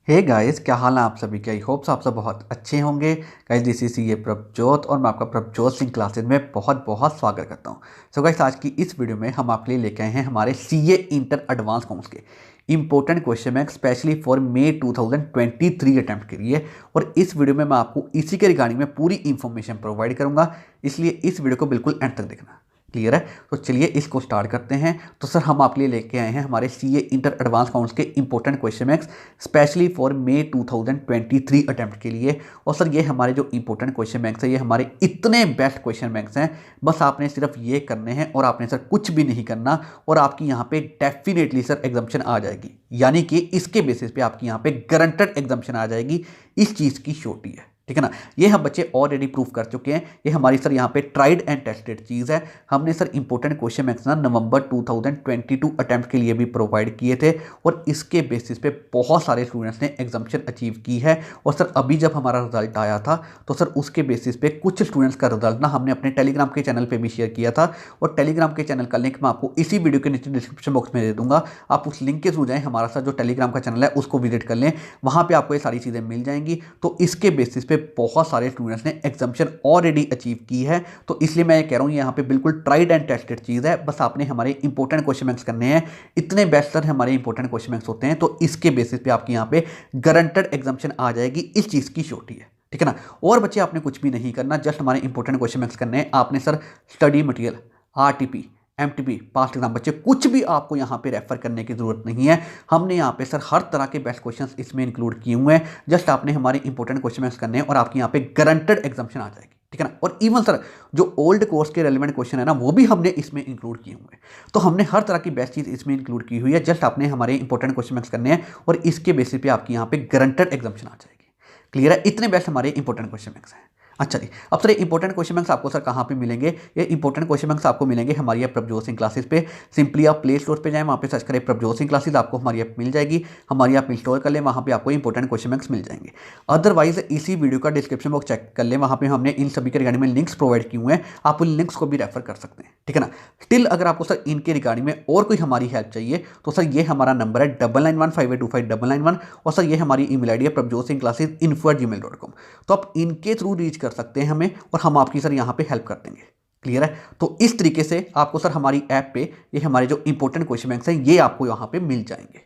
Hey guys, क्या हाल है आप सभी के। आई होप्स आप सब बहुत अच्छे होंगे। गाइस, दिस इज ये प्रभजोत और मैं आपका प्रभजोत सिंह क्लासेज में बहुत बहुत स्वागत करता हूं। सो गाइस, आज की इस वीडियो में हम आपके लिए लेके आए हैं हमारे सीए इंटर एडवांस काउंट्स के important question bank specially for May 2023 attempt के लिए। और इस वीडियो में मैं आपको इसी के रिगार्डिंग में पूरी इंफॉर्मेशन प्रोवाइड करूंगा, इसलिए इस वीडियो को बिल्कुल एंड तक देखना। क्लियर है? तो चलिए इसको स्टार्ट करते हैं। तो सर, हम आपके लिए लेके आए हैं हमारे सीए इंटर एडवांस काउंट्स के important question banks specially for May 2023 attempt के लिए। और सर, ये हमारे जो इंपॉर्टेंट क्वेश्चन बैंक्स हैं, ये हमारे इतने बेस्ट क्वेश्चन बैंक्स हैं, बस आपने सिर्फ ये करने हैं और आपने सर कुछ भी नहीं करना और आपकी यहाँ पे डेफिनेटली सर एग्जाम्पशन आ जाएगी। यानी कि इसके बेसिस पे आपकी यहाँ पे गारंटेड एग्जाम्पशन आ जाएगी। इस चीज़ की श्योरिटी है, ठीक है ना। ये हम बच्चे ऑलरेडी प्रूव कर चुके हैं। ये हमारी सर यहाँ पे ट्राइड एंड टेस्टेड चीज़ है। हमने सर इंपॉर्टेंट क्वेश्चन बैंक्स ना नवंबर 2022 अटेम्प्ट के लिए भी प्रोवाइड किए थे और इसके बेसिस पे बहुत सारे स्टूडेंट्स ने एग्जाम्पशन अचीव की है। और सर अभी जब हमारा रिजल्ट आया था तो सर उसके बेसिस पे कुछ स्टूडेंट्स का रिजल्ट ना हमने अपने टेलीग्राम के चैनल पर भी शेयर किया था। और टेलीग्राम के चैनल का लिंक मैं आपको इसी वीडियो के नीचे डिस्क्रिप्शन बॉक्स में दे दूंगा। आप उस लिंक के थ्रू जाएँ, हमारा सर जो टेलीग्राम का चैनल है उसको विजिट कर लें, वहाँ पर आपको ये सारी चीज़ें मिल जाएंगी। तो इसके बेसिस पे बहुत सारे स्टूडेंट्स ने एग्जाम्पशन ऑलरेडी अचीव की है। तो इसलिए मैं ये कह रहा हूँ, यहाँ पे बिल्कुल ट्राइड एंड टेस्टेड चीज़ है। बस आपने हमारे इंपॉर्टेंट क्वेश्चन बैंक्स करने हैं। इतने बेस्ट सर हमारे इंपॉर्टेंट क्वेश्चन बैंक्स होते हैं, तो इसके बेसिस पे आपकी यहाँ पे गारंटेड एग्जाम्पशन आ जाएगी। इस चीज़ की श्योरिटी है, ठीक है ना। और बच्चे आपने कुछ भी नहीं करना, जस्ट हमारे इंपॉर्टेंट क्वेश्चन बैंक्स करने हैं। आपने sir study material, RTP, MTP, past exam, बच्चे कुछ भी आपको यहाँ पे रेफर करने की जरूरत नहीं है। हमने यहाँ पे सर हर तरह के बेस्ट क्वेश्चंस इसमें इंक्लूड किए हुए हैं। जस्ट आपने हमारे इंपॉर्टेंट क्वेश्चन करने हैं और आपकी यहाँ पे गारंटेड एग्जाम्पशन आ जाएगी, ठीक है ना। और इवन सर जो ओल्ड कोर्स के रेलिवेंट क्वेश्चन है ना, वो भी हमने इसमें इंक्लूड किए हुए हैं। तो हमने हर तरह की बेस्ट चीज़ इसमें इंक्लूड की हुई है। जस्ट आपने हमारे इंपॉर्टेंट क्वेश्चन करने हैं और इसके बेसिस पे आपकी यहाँ पे गारंटेड एग्जाम्पशन आ जाएगी। क्लियर है? इतने बेस्ट हमारे इंपॉर्टेंट क्वेश्चन बैंक्स हैं। अच्छा जी, अब सर इंपॉर्टेंट क्वेश्चन बैंक्स आपको सर कहाँ पे मिलेंगे? ये इंपॉर्टेंट क्वेश्चन बैंक्स आपको मिलेंगे हमारी ऐप प्रभजोत सिंह क्लासेस पे। सिंपली आप प्ले स्टोर पे जाएं, वहाँ पे सर्च करें प्रभजोत सिंह क्लासेस, आपको हमारी ऐप मिल जाएगी। हमारी ऐप इंस्टॉल कर लें, वहाँ पे आपको इंपॉर्टेंट क्वेश्चन बैंक्स मिल जाएंगे। अदरवाइज इसी वीडियो का डिस्क्रिप्शन बॉक्स चेक कर लें, वहाँ पे हमने इन सभी के रिगार्डिंग में लिंक्स प्रोवाइड किए हुए हैं। आप उन लिंक्स को भी रेफर कर सकते हैं, ठीक है ना। स्टिल अगर आपको सर इनके रिगार्डिंग में और कोई हमारी हेल्प चाहिए तो सर ये हमारा नंबर है 9915825991। और सर ये हमारी ईमेल आईडी है prabjotsinhclasses@gmail.com। तो आप इनके थ्रू रीच कर सकते हैं हमें और हम आपकी सर यहाँ पे हेल्प कर देंगे। क्लियर है? तो इस तरीके से आपको सर हमारी ऐप पे ये हमारे जो इंपॉर्टेंट क्वेश्चन बैंक्स हैं ये आपको यहाँ पे मिल जाएंगे।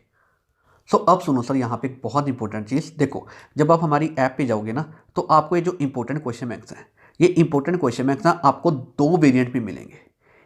सो अब सुनो सर, यहाँ पे एक बहुत इंपॉर्टेंट चीज़ देखो। जब आप हमारी ऐप पे जाओगे ना, तो आपको ये जो इंपॉर्टेंट क्वेश्चन बैंक्स हैं, ये इंपॉर्टेंट क्वेश्चन बैंक्स ना आपको दो वेरिएंट में मिलेंगे।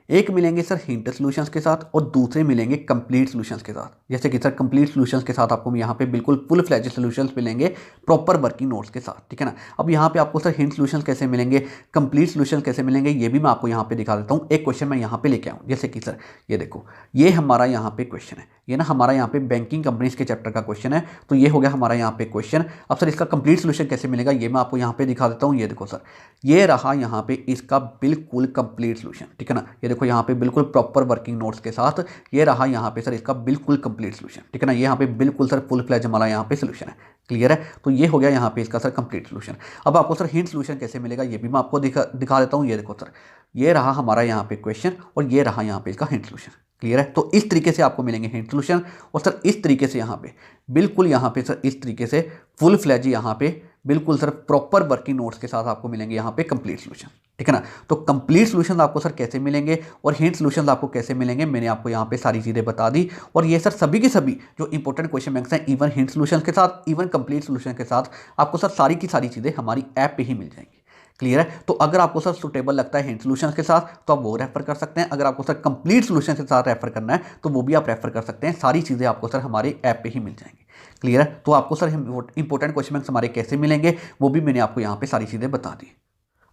एक मिलेंगे सर हिंट सॉल्यूशंस के साथ और दूसरे मिलेंगे कंप्लीट सॉल्यूशंस के साथ। जैसे कि सर कंप्लीट सॉल्यूशंस के साथ आपको यहाँ पे बिल्कुल फुल फ्लैजेड सॉल्यूशंस मिलेंगे प्रॉपर वर्किंग नोट्स के साथ, ठीक है ना। अब यहाँ पे आपको सर हिंट सॉल्यूशंस कैसे मिलेंगे, कंप्लीट सॉल्यूशंस कैसे मिलेंगे, ये भी मैं आपको यहाँ पे दिखा देता हूँ। एक क्वेश्चन मैं यहाँ पे लेके आऊँ, जैसे कि सर ये देखो, ये हमारा यहाँ पे क्वेश्चन है। ये ना हमारा यहाँ पे बैंकिंग कंपनीज के चैप्टर का क्वेश्चन है। तो ये हो गया हमारा यहाँ पे क्वेश्चन। अब सर इसका कंप्लीट सॉल्यूशन कैसे मिलेगा ये मैं आपको यहाँ पे दिखा देता हूँ। ये देखो सर, ये रहा यहाँ पे इसका बिल्कुल कंप्लीट सॉल्यूशन, ठीक है ना। ये देखो यहाँ पे बिल्कुल प्रॉपर वर्किंग नोट्स के साथ ये रहा यहाँ पे सर इसका बिल्कुल कंप्लीट सॉल्यूशन, ठीक है ना। ये यहाँ पे बिल्कुल सर फुल फ्लैज हमारा यहाँ पे सॉल्यूशन है। क्लियर है? तो ये हो गया यहाँ पे इसका सर कंप्लीट सॉल्यूशन। अब आपको सर हिंट सॉल्यूशन कैसे मिलेगा ये भी मैं आपको दिखा देता हूँ। ये देखो सर, ये रहा हमारा यहाँ पे क्वेश्चन और ये रहा यहाँ पे इसका हिंट सॉल्यूशन। क्लियर है? तो इस तरीके से आपको मिलेंगे हिंट सॉल्यूशन। और सर इस तरीके से यहाँ पे बिल्कुल यहाँ पे सर इस तरीके से फुल फ्लैज यहाँ पे बिल्कुल सर प्रॉपर वर्किंग नोट्स के साथ आपको मिलेंगे यहाँ पे कंप्लीट सॉल्यूशन, ठीक है ना। तो कंप्लीट सॉल्यूशन आपको सर कैसे मिलेंगे और हिंट सॉल्यूशन आपको कैसे मिलेंगे, मैंने आपको यहाँ पे सारी चीज़ें बता दी। और ये सर सभी के सभी जो इंपॉर्टेंट क्वेश्चन बैंक्स हैं, इवन हिंट सॉल्यूशन के साथ, इवन कंप्लीट सॉल्यूशन के साथ, आपको सर सारी की सारी चीज़ें हमारी ऐप पे ही मिल जाएंगी। क्लियर है? तो अगर आपको सर सुटेबल लगता है हिंट सॉल्यूशंस के साथ तो आप वो रेफर कर सकते हैं। अगर आपको सर कंप्लीट सॉल्यूशन के साथ रेफर करना है तो वो भी आप रेफर कर सकते हैं। सारी चीज़ें आपको सर हमारे ऐप पे ही मिल जाएंगी। क्लियर है? तो आपको सर इंपॉर्टेंट क्वेश्चन बैंक्स हमारे कैसे मिलेंगे वो भी मैंने आपको यहाँ पे सारी चीज़ें बता दी।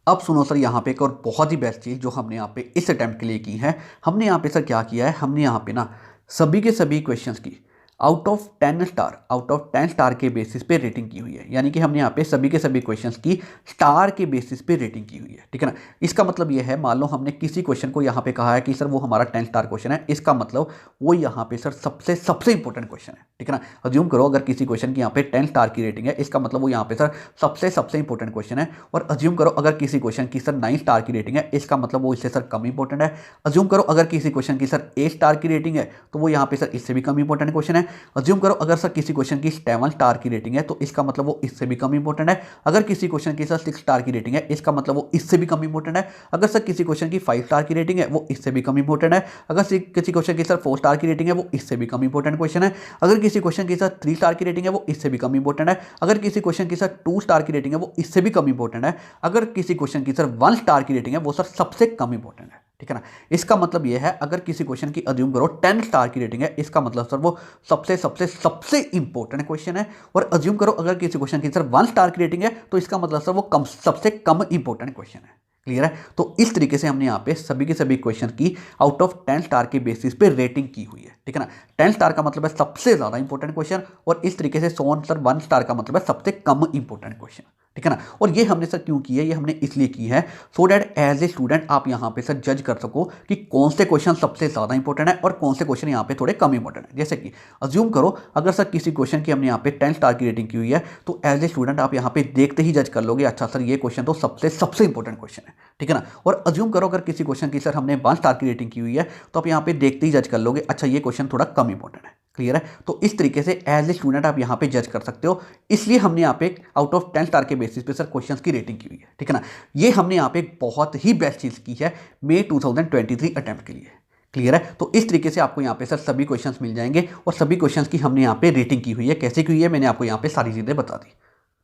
अब सुनो सर, यहाँ पे एक और बहुत ही बेस्ट चीज़ जो हमने यहाँ पे इस अटेम्प्ट के लिए की है। हमने यहाँ पे सर क्या किया है, हमने यहाँ पे ना सभी के सभी क्वेश्चंस की आउट ऑफ 10 स्टार के बेसिस पे रेटिंग की हुई है। यानी कि हमने यहाँ पे सभी के सभी क्वेश्चंस की स्टार के बेसिस पे रेटिंग की हुई है, ठीक है ना। इसका मतलब ये है, मान लो हमने किसी क्वेश्चन को यहाँ पे कहा है कि सर वो हमारा 10 स्टार क्वेश्चन है, इसका मतलब वो यहाँ पे सर सबसे इंपॉर्टेंट क्वेश्चन है, ठीक है ना। अज्यूम करो अगर किसी क्वेश्चन की यहाँ पे 10 स्टार की रेटिंग है, इसका मतलब वो यहाँ पे सर सबसे इंपॉर्टेंट क्वेश्चन है। और अज्यूम करो अगर किसी क्वेश्चन की सर 9 स्टार की रेटिंग है, इसका मतलब वो इससे सर कम इंपॉर्टेंट है। अज्यूम करो अगर किसी क्वेश्चन की सर 8 स्टार की रेटिंग है तो वो यहाँ पे सर इससे भी कम इंपॉर्टेंट क्वेश्चन है। अज्यूम करो अगर सर किसी क्वेश्चन की 7 स्टार की रेटिंग है तो इसका मतलब वो इससे भी कम इंपॉर्टेंट है। अगर किसी क्वेश्चन की सर 6 स्टार की रेटिंग है इसका मतलब वो इससे भी कम इंपॉर्टेंट है। अगर सर किसी क्वेश्चन की 5 स्टार की रेटिंग है वो इससे भी कम इंपॉर्टेंट है। अगर किसी क्वेश्चन की सर 4 स्टार की रेटिंग है वो इससे भी कम इंपॉर्टेंट क्वेश्चन है। अगर किसी क्वेश्चन की सर 3 स्टार की रेटिंग है वो इससे भी कम इंपॉर्टेंट है। अगर किसी क्वेश्चन की सर 2 स्टार की रेटिंग है वो इससे भी कम इंपॉर्टेंट है। अगर किसी क्वेश्चन की सर 1 स्टार की रेटिंग है वो सर सबसे कम इंपॉर्टेंट है। ठीक है ना। इसका मतलब यह है अगर किसी क्वेश्चन की अज्यूम करो 10 स्टार की रेटिंग है इसका मतलब सर वो सबसे सबसे सबसे इंपॉर्टेंट क्वेश्चन है। और अज्यूम करो अगर किसी क्वेश्चन की सर 1 स्टार की रेटिंग है तो इसका मतलब सर वो सबसे कम इंपॉर्टेंट क्वेश्चन है। क्लियर है। तो इस तरीके से हमने यहाँ पे सभी के सभी क्वेश्चन की आउट ऑफ 10 स्टार के बेसिस पे रेटिंग की हुई है। ठीक है ना। 10 स्टार का मतलब है सबसे ज्यादा इंपॉर्टेंट क्वेश्चन और इस तरीके से सोन सर 1 स्टार का मतलब है सबसे कम इंपॉर्टेंट क्वेश्चन। ठीक है ना। और ये हमने सर क्यों की है, ये हमने इसलिए की है so that as a student आप यहाँ पे सर जज कर सको कि कौन से क्वेश्चन सबसे ज्यादा इंपॉर्टेंट है और कौन से क्वेश्चन यहाँ पे थोड़े कम इंपॉर्टेंट है। जैसे कि अज्यूम करो अगर सर किसी क्वेश्चन की हमने यहाँ पे 10 स्टार की रेटिंग की हुई है तो एज ए स्टूडेंट आप यहाँ पे देखते ही जज कर लोगे अच्छा सर ये क्वेश्चन तो सबसे इंपॉर्टेंट क्वेश्चन है। ठीक है ना। और अज्यूम करो अगर किसी क्वेश्चन की सर हमने 1 स्टार की रेटिंग की हुई है तो आप यहाँ पे देखते ही जज कर लोगे अच्छा ये क्वेश्चन थोड़ा कम इंपॉर्टेंट है। क्लियर है। तो इस तरीके से एज ए स्टूडेंट आप यहाँ पे जज कर सकते हो। इसलिए हमने यहाँ पे आउट ऑफ 10 स्टार के बेसिस पे सर क्वेश्चंस की रेटिंग की हुई है। ठीक है ना। ये हमने यहाँ पे एक बहुत ही बेस्ट चीज की है मई 2023 अटेम्प्ट के लिए। क्लियर है। तो इस तरीके से आपको यहाँ पे सर सभी क्वेश्चंस मिल जाएंगे और सभी क्वेश्चंस की हमने यहाँ पे रेटिंग की हुई है। कैसे की हुई है मैंने आपको यहाँ पे सारी चीजें बता दी।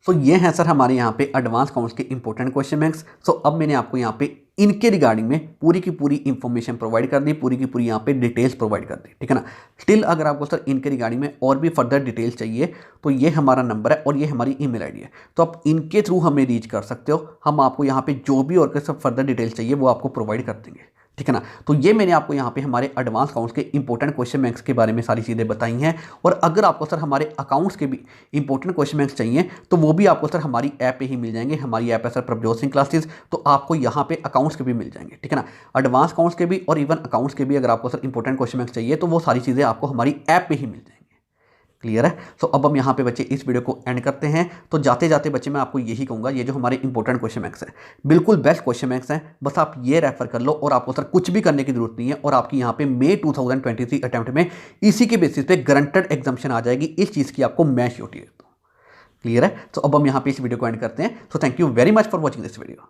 सो ये हैं सर हमारे यहाँ पे एडवांस काउंट्स के इंपॉर्टेंट क्वेश्चन बैंक्स। सो अब मैंने आपको यहाँ पे इनके रिगार्डिंग में पूरी की पूरी इंफॉर्मेशन प्रोवाइड कर दी, पूरी की पूरी यहाँ पे डिटेल्स प्रोवाइड कर दी। ठीक है ना। स्टिल अगर आपको सर इनके रिगार्डिंग में और भी फर्दर डिटेल्स चाहिए तो ये हमारा नंबर है और ये हमारी ईमेल आईडी है, तो आप इनके थ्रू हमें रीच कर सकते हो। हम आपको यहाँ पे जो भी और सब फर्दर डिटेल्स चाहिए वो आपको प्रोवाइड कर देंगे। ठीक है ना। तो ये मैंने आपको यहाँ पे हमारे एडवांस अकाउंट्स के इंपॉर्टेंट क्वेश्चन बैंक्स के बारे में सारी चीज़ें बताई हैं। और अगर आपको सर हमारे अकाउंट्स के भी इंपॉर्टेंट क्वेश्चन बैंक्स चाहिए तो वो भी आपको सर हमारी ऐप पे ही मिल जाएंगे। हमारी ऐप है सर प्रभजोत सिंह क्लासेस, तो आपको यहाँ पे अकाउंट्स के भी मिल जाएंगे। ठीक है ना। एडवांस अकाउंट्स के भी और इवन अकाउंट्स के भी अगर आपको सर इंपॉर्टेंट क्वेश्चन बैंक्स चाहिए तो वो सारी चीज़ें आपको हमारी ऐप पे ही मिल जाएंगी। क्लियर है। तो अब हम यहाँ पे बच्चे इस वीडियो को एंड करते हैं। तो जाते जाते बच्चे मैं आपको यही कहूँगा ये जो हमारे इंपॉर्टेंट क्वेश्चन बैंक्स हैं बिल्कुल बेस्ट क्वेश्चन बैंक्स हैं, बस आप ये रेफर कर लो और आपको सर कुछ भी करने की जरूरत नहीं है। और आपकी यहाँ पे मई 2023 अटेम्प्ट में इसी के बेसिस पे गारंटेड एग्जाम्शन आ जाएगी। इस चीज़ की आपको मैं श्योरिटी देता हूँ। क्लियर है। तो अब हम यहाँ पे इस वीडियो को एंड करते हैं। तो thank you very much for watching this video.